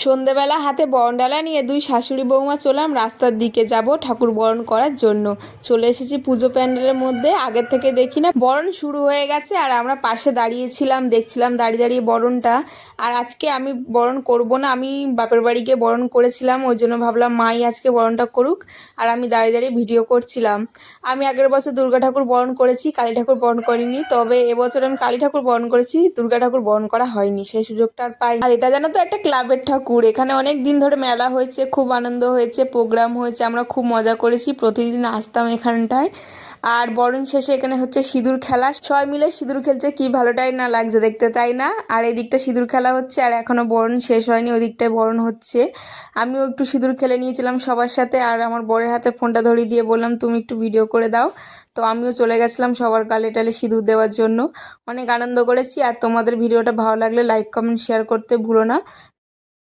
সন্ধেবেলা হাতে বরণডালা নিয়ে দুই শাশুড়ি বৌমা চললাম রাস্তার দিকে, যাব ঠাকুর বরণ করার জন্য। চলে এসেছি পুজো প্যান্ডেলের মধ্যে। আগের থেকে দেখি না বরণ শুরু হয়ে গেছে, আর আমরা পাশে দাঁড়িয়েছিলাম, দেখছিলাম দাঁড়িয়ে দাঁড়িয়ে বরণটা। আর আজকে আমি বরণ করব না, আমি বাপের বাড়ি গিয়ে বরণ করেছিলাম, ওই জন্য ভাবলাম মাই আজকে বরণটা করুক, আর আমি দাঁড়িয়ে দাঁড়িয়ে ভিডিও করছিলাম। আমি আগের বছর দুর্গা ঠাকুর বরণ করেছি, কালী ঠাকুর বরণ করিনি, তবে এবছর আমি কালী ঠাকুর বরণ করেছি, দুর্গা ঠাকুর বরণ করা হয়নি, সেই সুযোগটা আর পাই। আর এটা জানো তো একটা ক্লাবের ঠাকুর, এখানে অনেক দিন ধরে মেলা হয়েছে, খুব আনন্দ হয়েছে, প্রোগ্রাম হয়েছে, আমরা খুব মজা করেছি, প্রতিদিন আসতাম এখানটায়। আর বরণ শেষে এখানে হচ্ছে সিঁদুর খেলা, সবাই মিলে সিঁদুর খেলছে, কি ভালোটাই না লাগছে দেখতে, তাই না? আর এই দিকটা সিঁদুর খেলা হচ্ছে, আর এখনো বরণ শেষ হয়নি, ওই দিকটায় বরণ হচ্ছে। আমিও একটু সিঁদুর খেলে নিয়েছিলাম সবার সাথে, আর আমার বরের হাতে ফোনটা ধরিয়ে দিয়ে বললাম তুমি একটু ভিডিও করে দাও। তো আমিও চলে গেছিলাম সবার গালে টালে সিঁদুর দেওয়ার জন্য। অনেক আনন্দ করেছি। আর তোমাদের ভিডিওটা ভালো লাগলে লাইক কমেন্ট শেয়ার করতে ভুলো না।